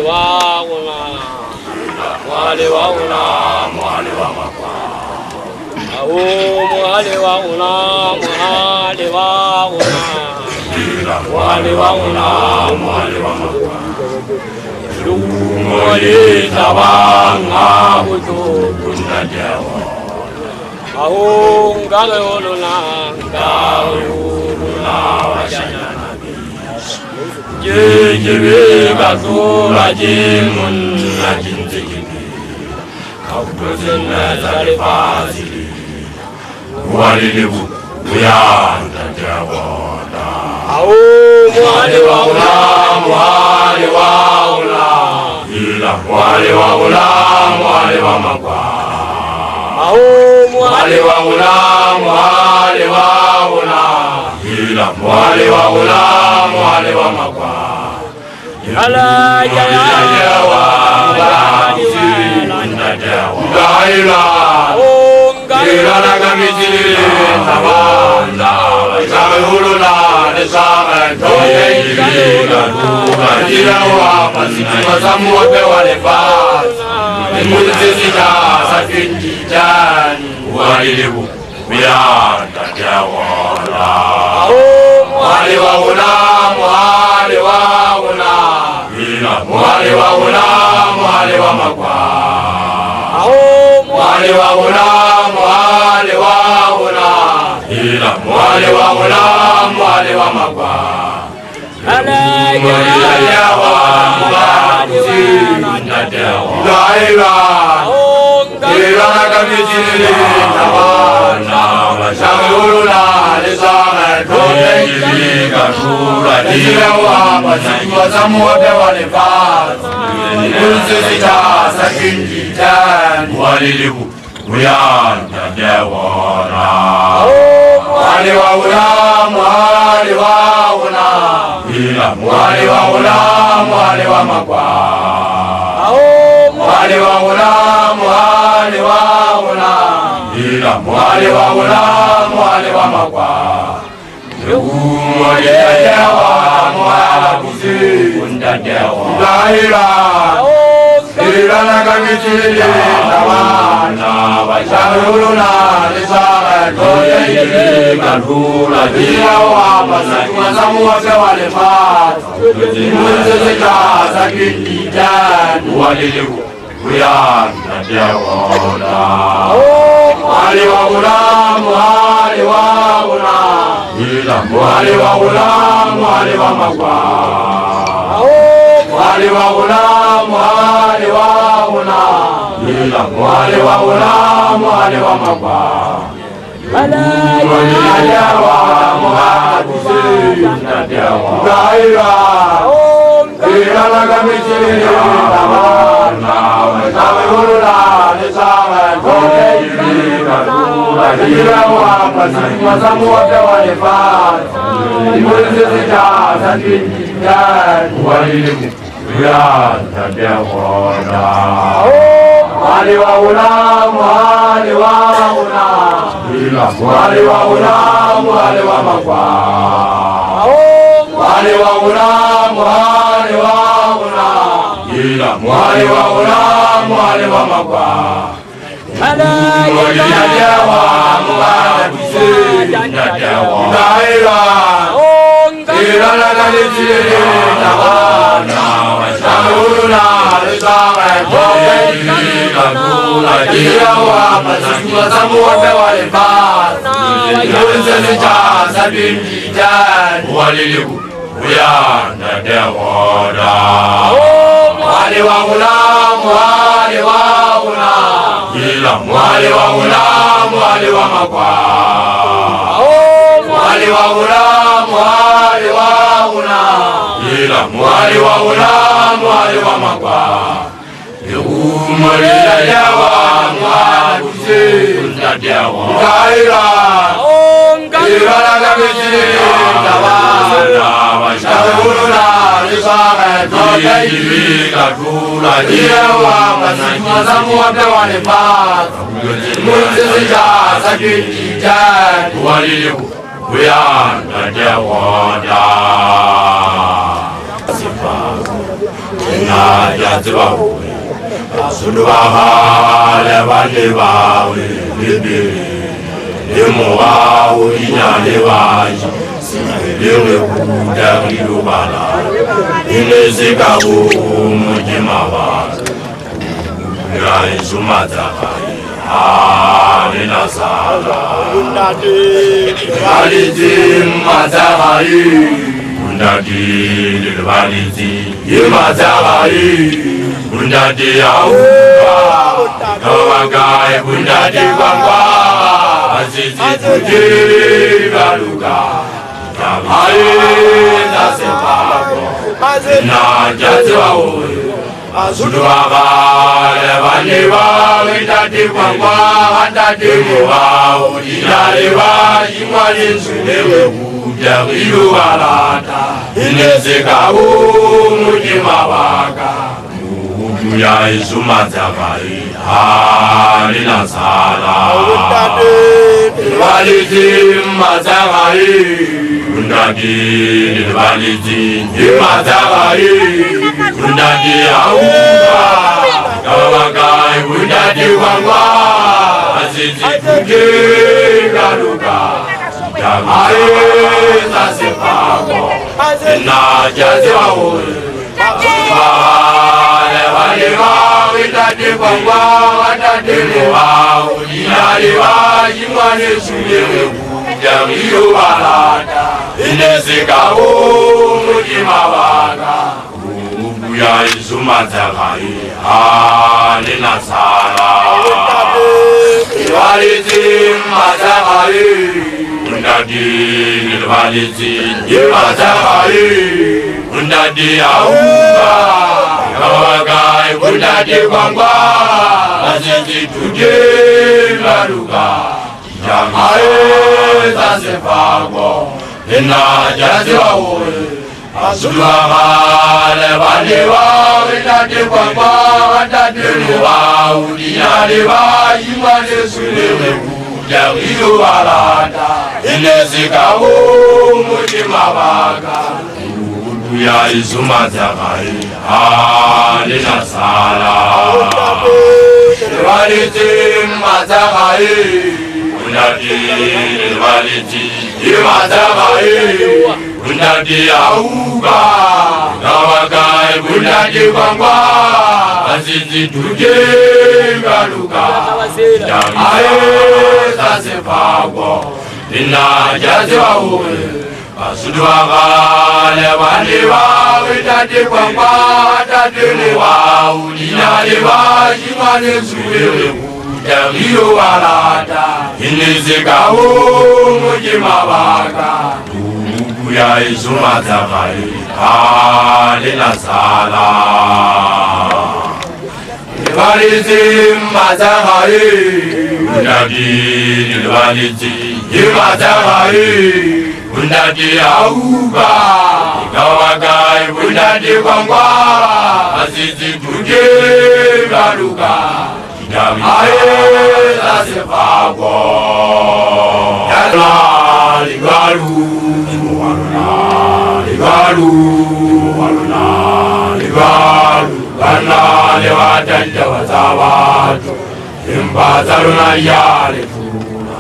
mwale wauna, mwale wauna, mwale wa makwa. Au mwale wauna, mwale wauna, mwale wauna, mwale wa makwa. Mwale tabanga buto kundajawa. Au ngagoluna, ngagoluna wajana. Jejebe gazura jimun na jinjigi Kautozin na zarifazili Walilebu uyanda jawada Au mwale waula, mwale waula Ila mwale waula, mwale wa makwa Au mwale waula, mwale waula Ila mwale waula, mwale wa makwa Ala ya wa Gaila Gaila na kamizili Tabanda Kamehulula Nesama Toye Jiliga Tuka Jila wa Pasiki Masamu wape wale fasa Muzizita Safinji Jani Walilebu Mianda Jawala Mwale waula, mwale waula Ila mwale waula, mwale wa makwa Mwale waula, mwale waula Ila mwale waula, mwale wa makwa Mwale yawa, mwale Gaila Gaila na kamizili Tabana Shangulula Lesama Toye Jiliga Kura Jila wa Pasiki Wasamu wape wale fasa Muzizita Sakinji Jani Walilebu uyanda jawara Mwale waula, mwale waula Ila mwale waula, mwale wa makwa Mwale waula, mwale waula Ila mwale waula, mwale wa makwa Mwale yajawa, mwala kusi Kundajawa Gaila Ila na kamizili Tabana Shangulula Nesama Toye Jiliga Kura Jila wa Pasiki Wasamu wape wale fasa Muzizita Sakinji Jani Walilebu uyanda jawada Mwale waula, mwale waula Ila mwale waula, mwale wa makwa Mwale waula, mwale waula Ila mwale waula, mwale wa makwa Mwale yajawa, mwala kusi Gaila Gaila na kamizili Tabana Kamehulula Nesama Toye Jiliga Kura Jila wa Pasiki Wasamu wape wale fasa Muzizita Sakinji Jani Walilebu uyanda jawada Mwale waula, mwale waula Ila mwale waula, mwale wa makwa Mwale waula, mwale waula Ila mwale waula, mwale wa makwa Mwale yajawa, mwala kusi Gaila Ila na kamizili Tabana Shangulula Nesama Toye Jiliga Kura Jila wa Pasiki Wasamu wape wale fasa Muzizita Sakinji Jani Walilebu uyanda jawada Mwale waula, mwale waula Ila mwale waula, mwale wa makwa Mwale waula, mwale waula Ila mwale waula, mwale wa makwa Mwale yajawa, mwala kusi Gaila Ila na kamizili Tabana Shangulula Nesama Toye Jiliga Kura Jila wa Pasiki Wasamu wape wale fasa Muzizita Sakinji Jani Walilebu uyanda jawada na jaziba Sudubaha levani bawe bibi Limuwa ulinya levaji Liwe kudari lubala Inezikabu mujimawa Ya izumataka Alina sala Validi matahai Undadi lilvalidi Imatahai Undadi auka Kawagai undadi kwangwa Azizi tuji galuka Aina sepako Na jaziwa oi Suduwaga levaniwa Windadi kwangwa Handadi mwa Udinariwa Imwani sulewe Ujagilu walata Inezekabu Mujima waka Ya izumatakayi Alina sala Walidi matakayi Undadi walidi matakayi Undadi auka Kawakai undadi wangwa Azizi kuge galuka Aina sepako Na jaziwa oi Waliwa windadi kwangwa Wadadi mwa Udinariwa Imwane sulewe Kujamiyo walata Inezekabu mujima waka Ya izumatakayi Alina sala Walidi matakayi Undadi walidi matakayi Undadi auka Kawagai undadi kwangwa Azizi tuje laluka Jamae zasepako Ina jaziwa oi Suduwaga levaniwa Windadi kwangwa Wandadi mwa Udinariwa Imwane sulewe Kujagilu walata Inezekabu mujima waka Ya izumatakayi Alina sala Walidi matakayi Undadi walidi matakayi Undadi auka Kawakai undadi kwangwa Azizi tuje galuka Aina sepako Ina jaziwa oi Suduwaga levaniwa Windadi kwangwa Dadiliwa Udinariwa Imwane sulewe Kujagilu walata Inezekabu mujima waka Ya izumatakayi Alina sala Walidi matakayi Undadi walidi matakayi Undadi auka Kawagai undadi kwangwa Azizi tuje galuka Aina sepako Yala ligalu Kana lewatanja wazawatu Imbazaluna yale funa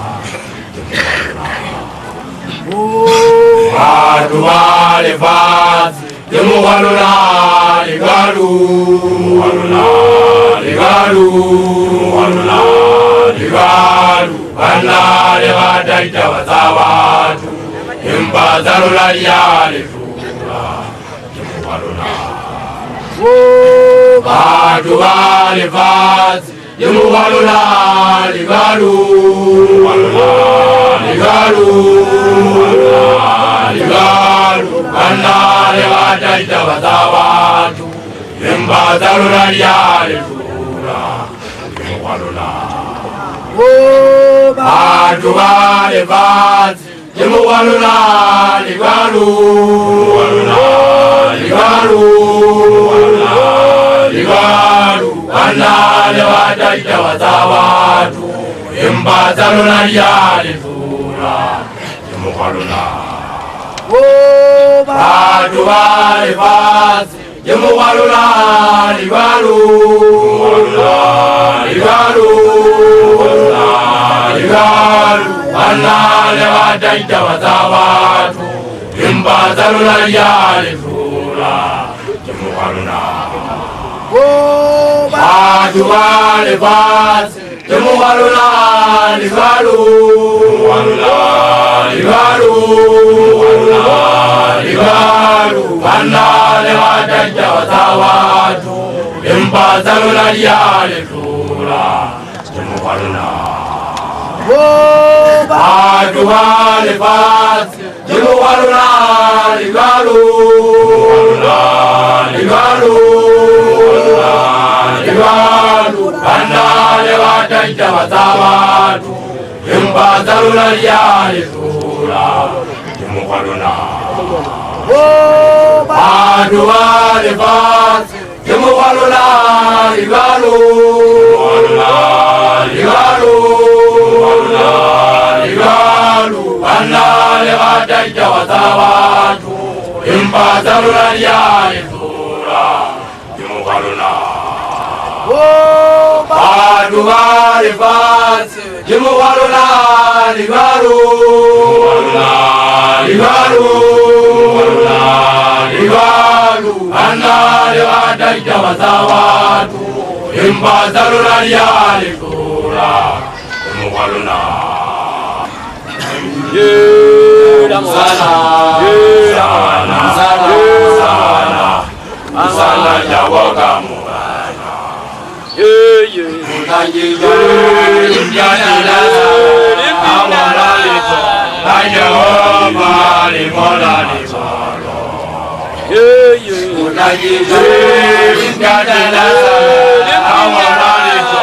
Watu wale fazi Yemuhaluna ligalu Kana lewatanja wazawatu Imbazaluna yale funa Watu wale fazi Yemuhaluna ligalu Kana lewatanja wazawatu Imbazaluna yale funa Watu wale fazi Yemuhaluna ligalu Kana lewatanja wazawatu Imbazaluna yale funa Yemuhaluna Watu wale fazi Jemuwalula libalu, libalu, libalu. Banale bataita batawatu, imbazalula lyalifula. Jemuwalula. Batu bale basi, Jemuwalula libalu, libalu, libalu. Banale bataita batawatu, imbazalula lyalifula. Jemuwalula. Batu bale basi, Jemuwalula libalu, libalu, libalu. Banale bataita batawatu, imbazalula lyalifula. Jemuwalula. Batu bale basi, Jemuwalula libalu, libalu, libalu. Banale bataita batawatu, imbazalula lyalifula. Jemuwalula. Batu bale basi, Jemuwalula libalu, libalu, libalu. Banale bataita batawatu, imbazalula lyalifula. Jemuwalula. Sana jawaga mubana. Mutangiga imjana awala lipo. Ayahoma limola limolo. Mutangiga imjana awala lipo.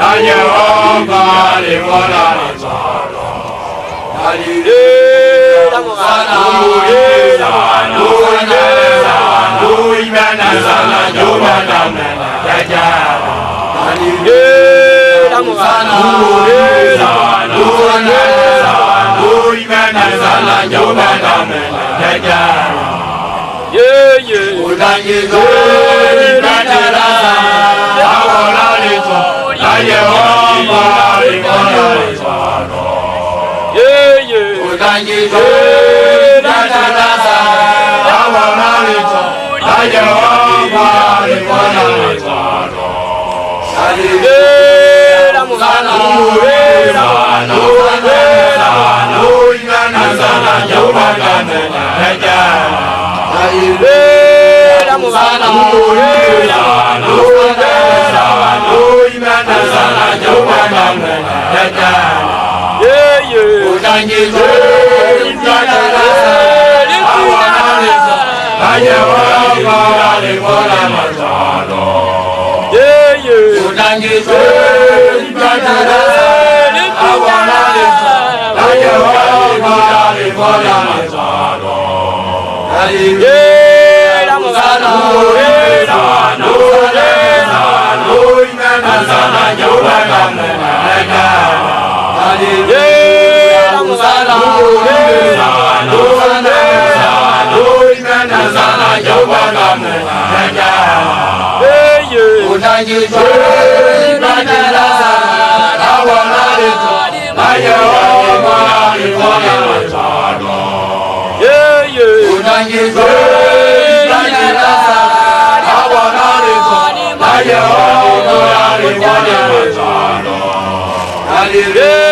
Ayahoma limola limolo. Hallelujah,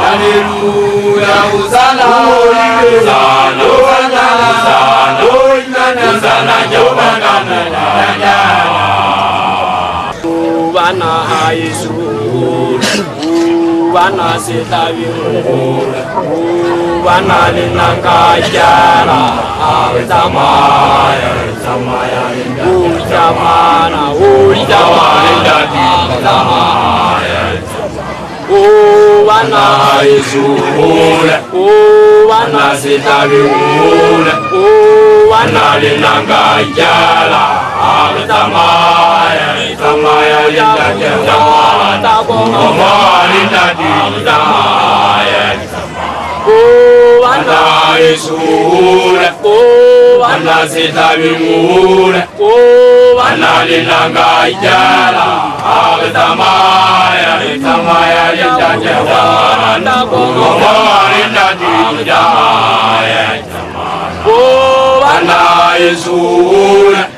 Hallelujah, Bana Yesu, bana setabi, bana linanga jara, zamaya, zamaya, zamana, zamaya, zamaya. Bana Yesu, bana setabi, bana linanga jara, zamaya. Samaya linda samana, mama linda samaya. Oh, ana Yesu, oh, ana sitabimura, oh, ana linda jala, samaya, samaya linda samana, mama linda samaya. Oh, ana Yesu,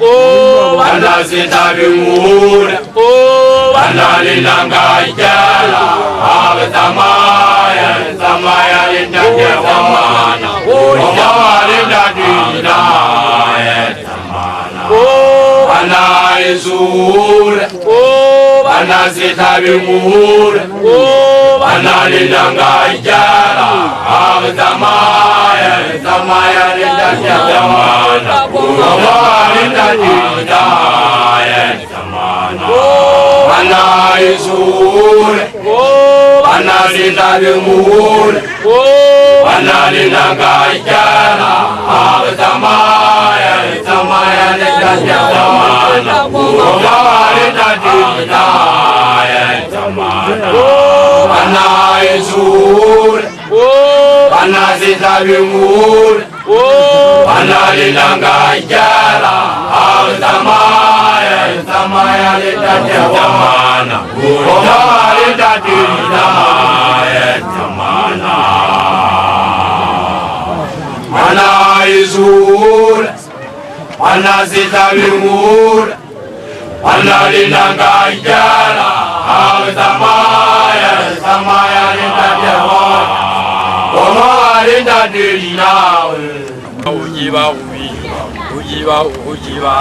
oh, ana sitabimura, oh, ana linanga jala, samaya, samaya linda samana, mama linda samana. Oh, ana Yesu, oh, ana sitabimura, oh, ana linanga jala, samaya, samaya linda samana, mama linda samana. Ana Yesu, ana sitabimura, ana linanga jala, samaya, samaya linda samana, mama linda samana. Ana Yesu, ana sitabimura, ana linanga jala, samaya, samaya linda samana, mama linda samana. Ana Yesu, ana sitabimura, ana linanga jala, samaya, samaya linda samana, mama linda ujiba ujiba ujiba.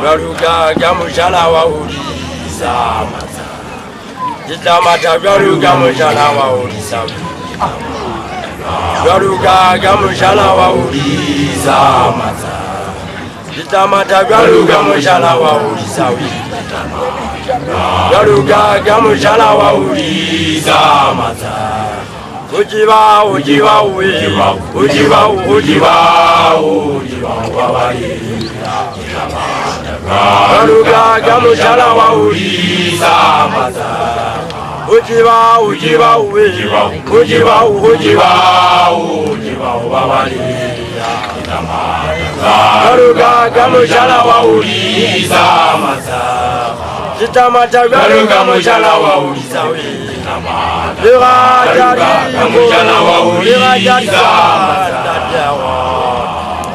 Garuga gamushala wa ulisa mata, jitamata garuga mushala wa ulisa. Garuga gamushala wa ulisa mata, jitamata garuga mushala wa ulisa. Garuga gamushala wa ulisa mata. Ujiba ujiba ujiba ujiba ujiba ujiba wabali. Garuga gamushala wa ulisa mata. Ujiba ujiba ujiba ujiba ujiba ujiba wabali. Garuga gamushala wa ulisa mata. Jitamata garuga mushala wa ulisa we. Garuga gamushala wa ulisa mata.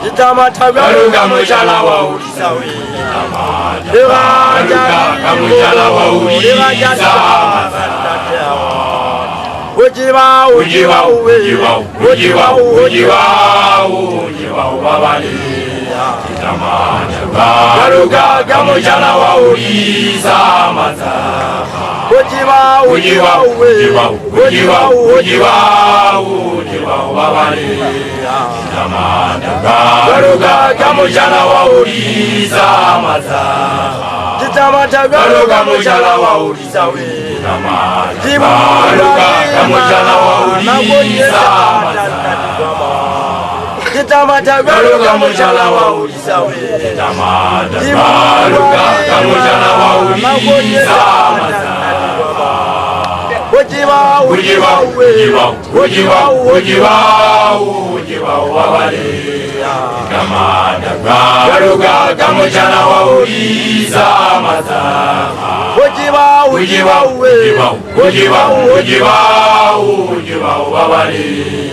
Jitamata garuga mushala wa ulisa we. Garuga gamushala wa ulisa mata. Ujiba ujiba ujiba ujiba ujiba ujiba wabali. Garuga gamushala wa ulisa mata. Ujiba ujiba ujiba ujiba ujiba ujiba wabali. Garuga gamushala wa ulisa mata. Jitamata garuga mushala wa ulisa we. Garuga gamushala wa ulisa mata. Jitamata garuga mushala wa ulisa we. Garuga gamushala wa ulisa mata. Ujiba ujiba ujiba ujiba ujiba ujiba wabali. Garuga gamushala wa ulisa mata. Ujiba ujiba ujiba ujiba ujiba ujiba wabali.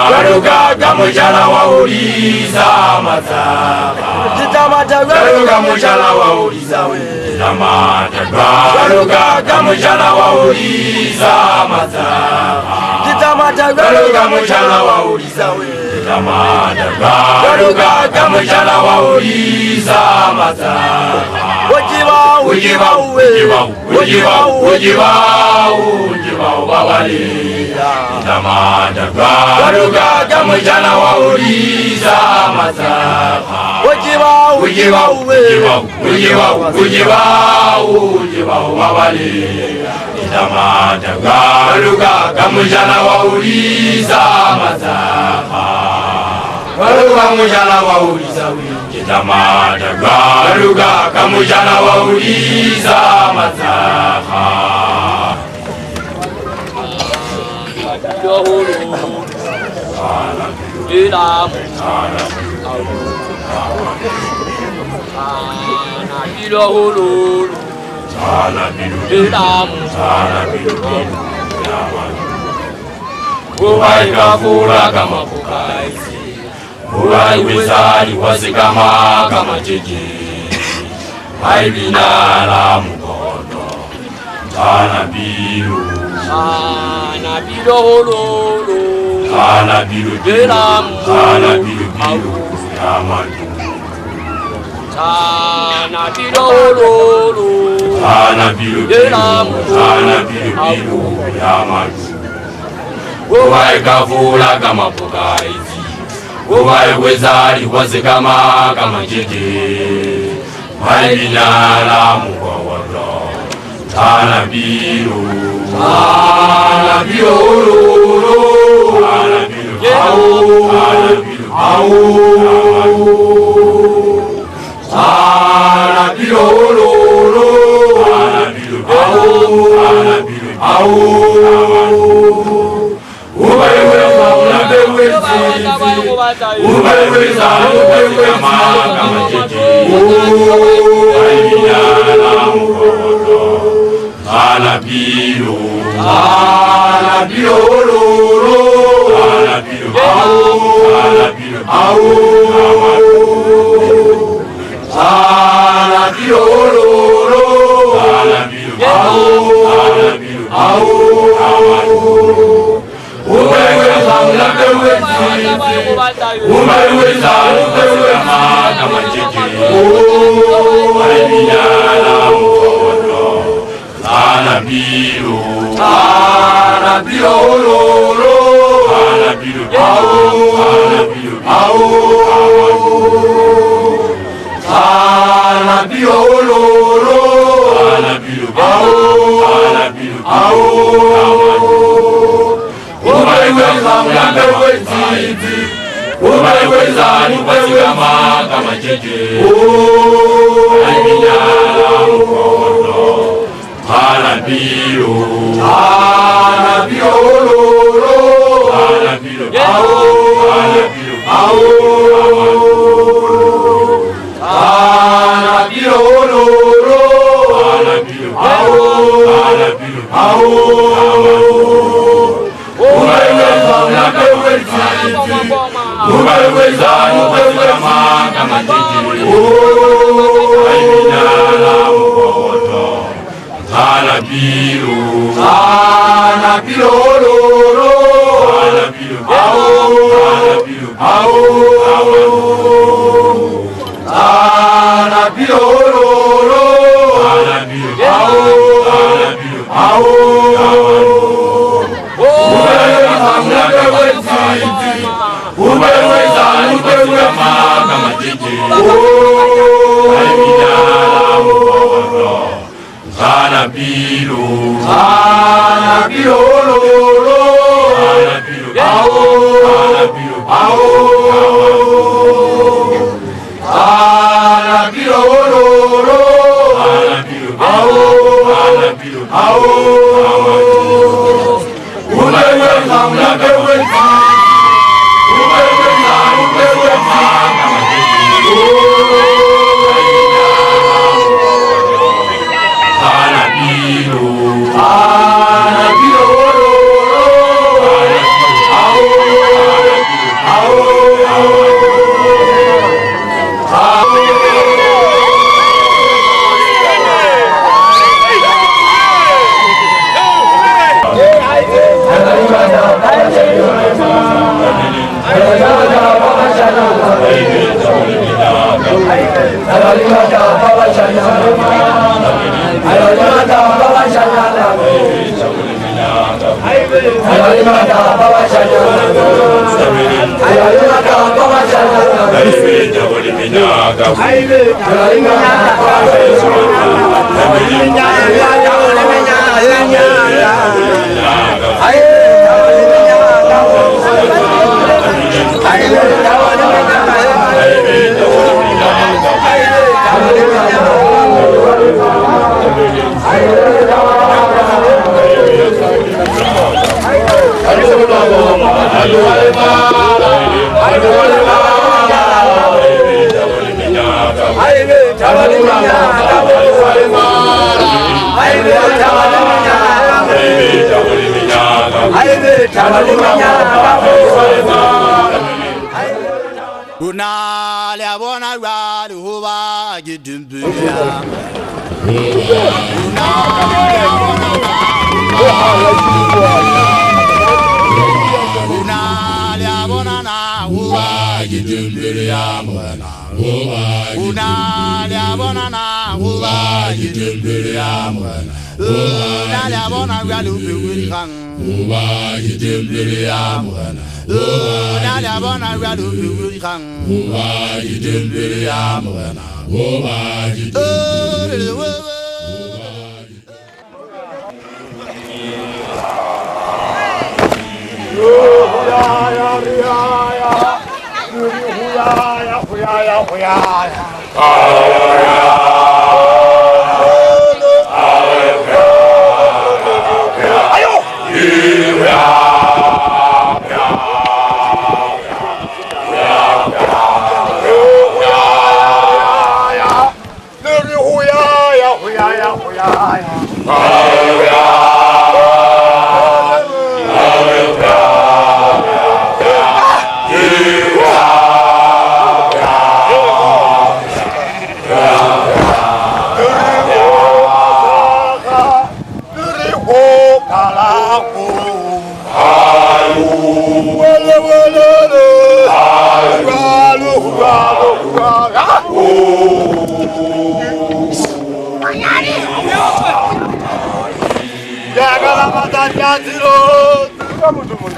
Garuga gamushala wa ulisa mata. Jitamata garuga mushala wa ulisa we. Jamata garuga gamujana wauliza mazaba. Jamata garuga gamujana wauliza we. Jamata garuga gamujana wauliza mazaba. Ujibau babali. Jamata garuga gamujana wauliza mazaba. Ujibau babali. Jamata garuga gamujana wauliza mazaba. Garuga mujana wauliza we. Jamata garuga gamujana wauliza mazaba. Ubai kafura kama bukaisi, ubai wizari wasikama kama jiji, hai binala mukono, tana biru, tana biru yamadu, tana biru yamadu. Ubai kafula kama bukaisi, ubai wizari wasikama kama jiji, hai binala mukono, tana biru,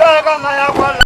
Jaga